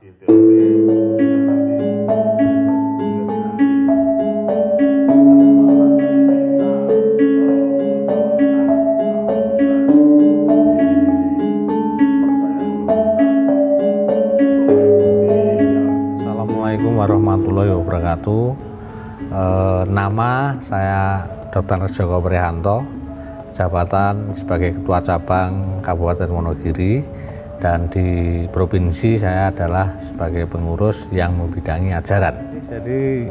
Assalamualaikum warahmatullahi wabarakatuh. Nama saya Dr. Joko Prihanto, jabatan sebagai Ketua Cabang Kabupaten Wonogiri, dan di provinsi saya adalah sebagai pengurus yang membidangi ajaran. Jadi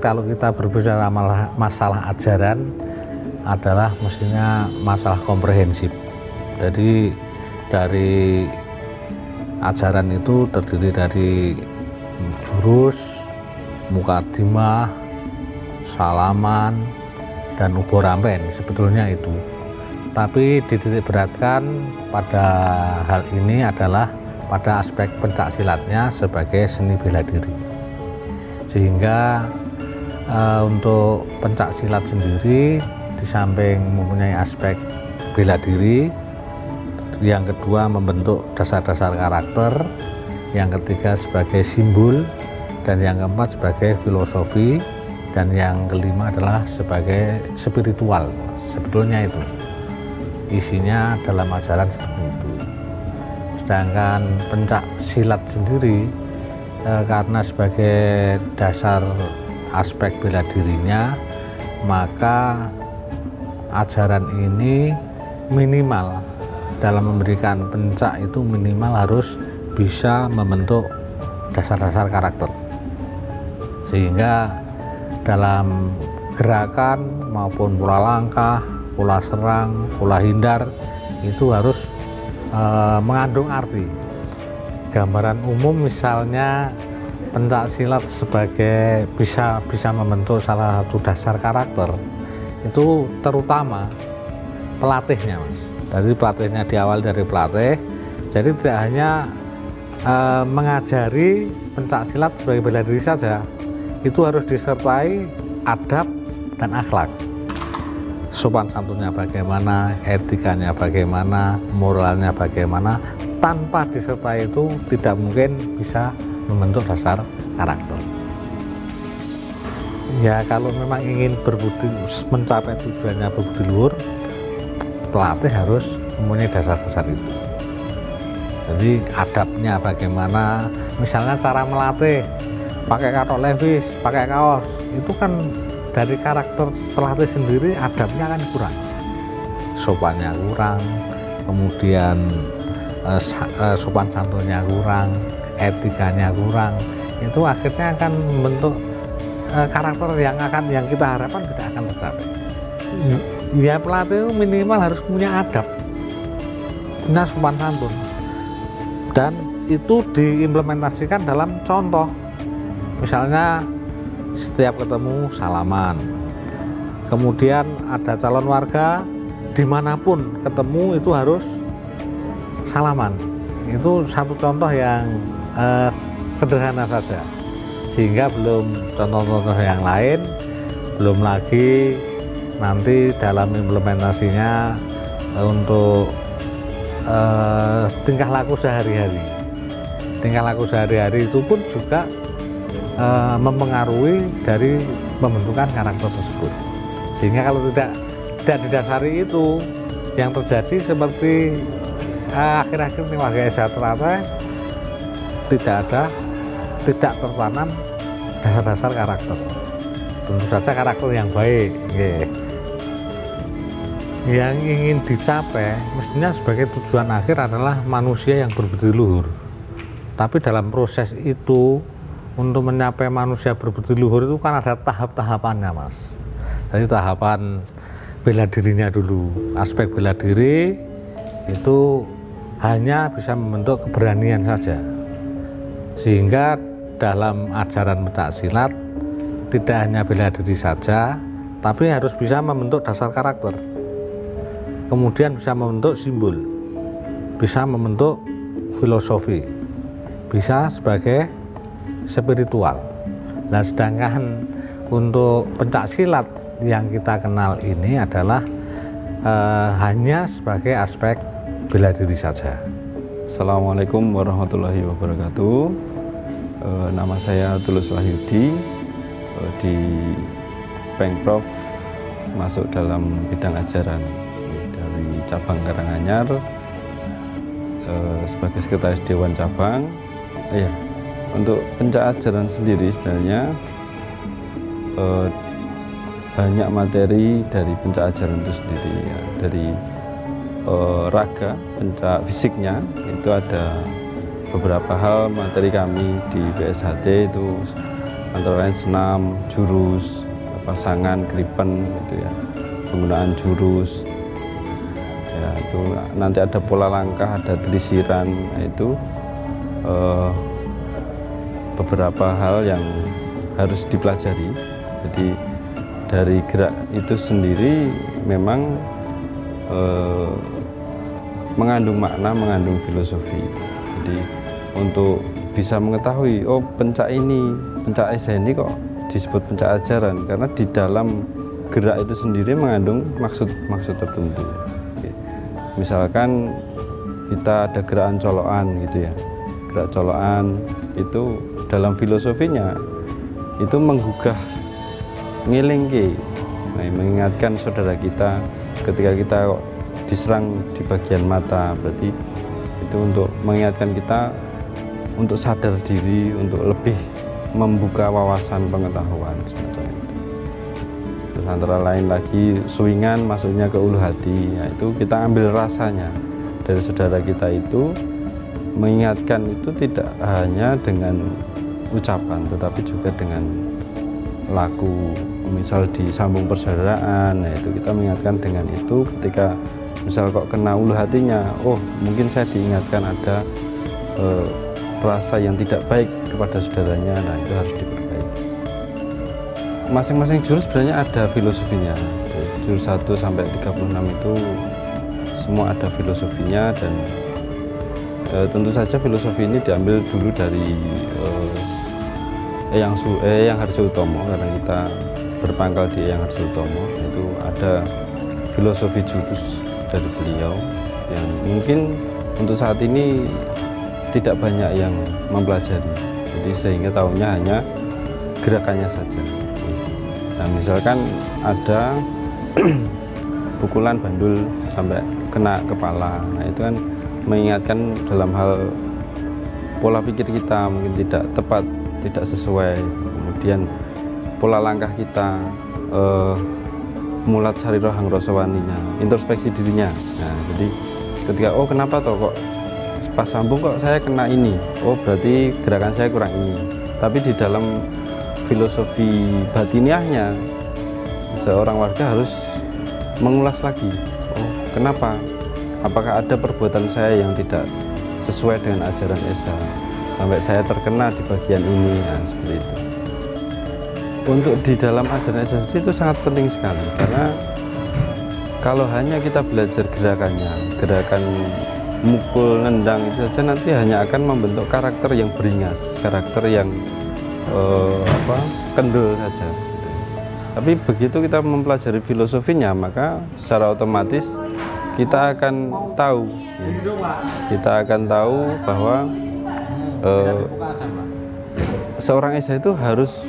kalau kita berbicara masalah ajaran adalah mestinya masalah komprehensif. Jadi dari ajaran itu terdiri dari jurus, mukadimah, salaman, dan uborampen, sebetulnya itu. Tapi dititik beratkan pada hal ini adalah pada aspek pencaksilatnya sebagai seni bela diri. Sehingga untuk pencaksilat sendiri di samping mempunyai aspek bela diri, yang kedua membentuk dasar-dasar karakter, yang ketiga sebagai simbol, dan yang keempat sebagai filosofi, dan yang kelima adalah sebagai spiritual. Sebetulnya itu isinya dalam ajaran seperti itu. Sedangkan pencak silat sendiri karena sebagai dasar aspek bela dirinya, maka ajaran ini minimal dalam memberikan pencak itu minimal harus bisa membentuk dasar-dasar karakter, sehingga dalam gerakan maupun pola langkah, pola serang, pola hindar itu harus mengandung arti. Gambaran umum misalnya pencak silat sebagai bisa membentuk salah satu dasar karakter itu terutama pelatihnya, Mas. Dari pelatihnya, diawali dari pelatih. Jadi tidak hanya mengajari pencak silat sebagai bela diri saja, itu harus disertai adab dan akhlak. Sopan santunnya bagaimana, etikanya bagaimana, moralnya bagaimana. Tanpa disertai itu tidak mungkin bisa membentuk dasar karakter. Ya kalau memang ingin mencapai tujuannya berbudi luhur, pelatih harus mempunyai dasar-dasar itu. Jadi adabnya bagaimana, misalnya cara melatih pakai katok levis, pakai kaos, itu kan dari karakter pelatih sendiri adabnya kan kurang, sopannya kurang, kemudian sopan santunnya kurang, etikanya kurang, itu akhirnya akan membentuk karakter yang kita harapkan tidak akan tercapai. Ya pelatih minimal harus punya adab, punya sopan santun, dan itu diimplementasikan dalam contoh. Misalnya setiap ketemu salaman, kemudian ada calon warga dimanapun ketemu itu harus salaman. Itu satu contoh yang sederhana saja, sehingga belum contoh-contoh yang lain, belum lagi nanti dalam implementasinya untuk tingkah laku sehari-hari. Tingkah laku sehari-hari itu pun juga mempengaruhi dari pembentukan karakter tersebut. Sehingga kalau tidak didasari itu, yang terjadi seperti akhir-akhir ini warga Sejahtera tidak tertanam dasar-dasar karakter. Tentu saja karakter yang baik. Yang ingin dicapai mestinya sebagai tujuan akhir adalah manusia yang berbudi luhur. Tapi dalam proses itu, untuk mencapai manusia berbudi luhur itu kan ada tahap-tahapannya, Mas. Jadi tahapan bela dirinya dulu. Aspek bela diri itu hanya bisa membentuk keberanian saja. Sehingga dalam ajaran pencak silat tidak hanya bela diri saja, tapi harus bisa membentuk dasar karakter. Kemudian bisa membentuk simbol, bisa membentuk filosofi, bisa sebagai spiritual. Nah, sedangkan untuk pencak silat yang kita kenal ini adalah hanya sebagai aspek bela diri saja. Assalamualaikum warahmatullahi wabarakatuh. Nama saya Tulus Wahyudi, di Pengprov masuk dalam bidang ajaran dari cabang Karanganyar, sebagai sekretaris Dewan Cabang. Ya, untuk pencak ajaran sendiri sebenarnya banyak materi dari pencak ajaran itu sendiri ya. Dari raga, pencak fisiknya itu ada beberapa hal materi kami di PSHT itu antara lain senam, jurus, pasangan, gripen gitu ya, penggunaan jurus ya, itu nanti ada pola langkah, ada telisiran, itu beberapa hal yang harus dipelajari. Jadi dari gerak itu sendiri memang mengandung makna, mengandung filosofi. Jadi untuk bisa mengetahui, oh pencak esa ini kok disebut pencak ajaran, karena di dalam gerak itu sendiri mengandung maksud tertentu. Oke. Misalkan kita ada gerakan colokan gitu ya, gerak colokan itu dalam filosofinya itu menggugah, ngelingke, mengingatkan saudara kita ketika kita diserang di bagian mata, berarti itu untuk mengingatkan kita untuk sadar diri, untuk lebih membuka wawasan pengetahuan semacam itu. Terus antara lain lagi suwingan masuknya ke ulu hati, yaitu kita ambil rasanya dari saudara kita itu, mengingatkan itu tidak hanya dengan ucapan tetapi juga dengan laku. Misal di sambung persaudaraan, nah itu kita mengingatkan dengan itu. Ketika misal kok kena ulu hatinya, oh mungkin saya diingatkan ada rasa yang tidak baik kepada saudaranya, nah itu harus diperbaiki. Masing-masing jurus sebenarnya ada filosofinya. Jurus 1 sampai 36 itu semua ada filosofinya, dan tentu saja filosofi ini diambil dulu dari Eyang Harjoutomo, karena kita berpangkal di Eyang Harjoutomo. Itu ada filosofi jurus dari beliau yang mungkin untuk saat ini tidak banyak yang mempelajari, jadi sehingga tahunya hanya gerakannya saja. Nah misalkan ada pukulan bandul sampai kena kepala, nah itu kan mengingatkan dalam hal pola pikir kita mungkin tidak tepat, tidak sesuai, kemudian pola langkah kita, mulat sariro hang rosawaninya, introspeksi dirinya. Nah jadi ketika oh kenapa toh kok pas sambung kok saya kena ini, oh berarti gerakan saya kurang ini. Tapi di dalam filosofi batiniahnya seorang warga harus mengulas lagi, oh kenapa, apakah ada perbuatan saya yang tidak sesuai dengan ajaran Esa sampai saya terkena di bagian ini. Nah seperti itu. Untuk di dalam ajaran esensi itu sangat penting sekali, karena kalau hanya kita belajar gerakannya, gerakan mukul, nendang itu saja nanti hanya akan membentuk karakter yang beringas, karakter yang kendel saja. Tapi begitu kita mempelajari filosofinya, maka secara otomatis kita akan tahu bahwa seorang Esa itu harus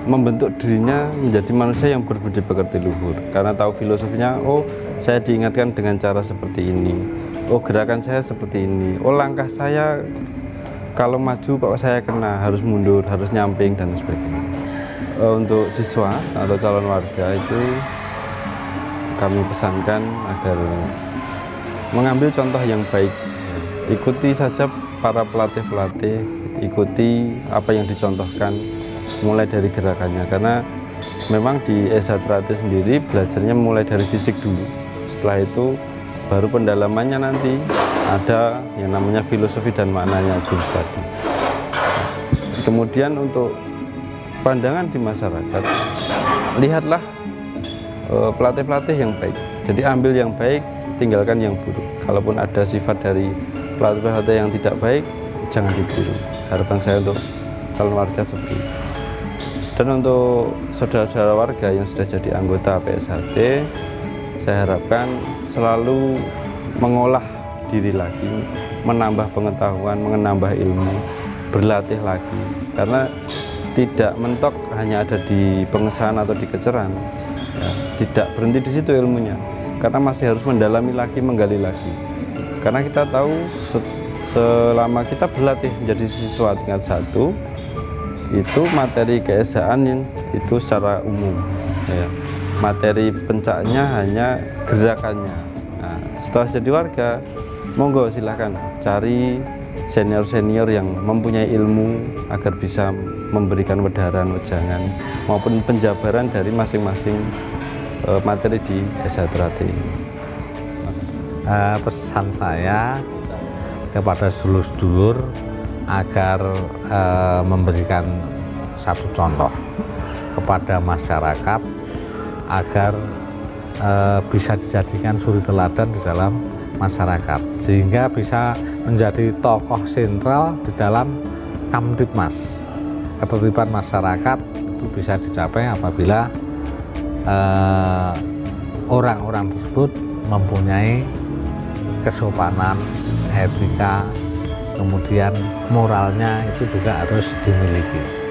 membentuk dirinya menjadi manusia yang berbudi pekerti luhur, karena tahu filosofinya. Oh saya diingatkan dengan cara seperti ini, oh gerakan saya seperti ini, oh langkah saya kalau maju kok saya kena, harus mundur, harus nyamping dan sebagainya. Untuk siswa atau calon warga itu kami pesankan agar mengambil contoh yang baik, ikuti saja para pelatih-pelatih, ikuti apa yang dicontohkan mulai dari gerakannya, karena memang di Esa Trate sendiri belajarnya mulai dari fisik dulu, setelah itu baru pendalamannya nanti ada yang namanya filosofi dan maknanya jurus tadi. Kemudian untuk pandangan di masyarakat, lihatlah pelatih-pelatih yang baik, jadi ambil yang baik, tinggalkan yang buruk. Kalaupun ada sifat dari pelatih-pelatih yang tidak baik, jangan ditiru. Harapan saya untuk calon warga seperti itu. Dan untuk saudara-saudara warga yang sudah jadi anggota PSHT, saya harapkan selalu mengolah diri lagi, menambah pengetahuan, menambah ilmu, berlatih lagi. Karena tidak mentok hanya ada di pengesahan atau di keceran, ya, tidak berhenti di situ ilmunya, karena masih harus mendalami lagi, menggali lagi. Karena kita tahu selama kita berlatih menjadi siswa tingkat 1, itu materi keesaan itu secara umum, ya. Materi pencaknya hanya gerakannya. Nah, setelah jadi warga, monggo silahkan cari senior-senior yang mempunyai ilmu agar bisa memberikan wedaran, wejangan maupun penjabaran dari masing-masing materi di S1 Trate. Pesan saya kepada sedulur-sedulur agar memberikan satu contoh kepada masyarakat agar bisa dijadikan suri teladan di dalam masyarakat, sehingga bisa menjadi tokoh sentral di dalam Kamtibmas. Ketertiban masyarakat itu bisa dicapai apabila orang-orang tersebut mempunyai kesopanan, etika, kemudian moralnya itu juga harus dimiliki.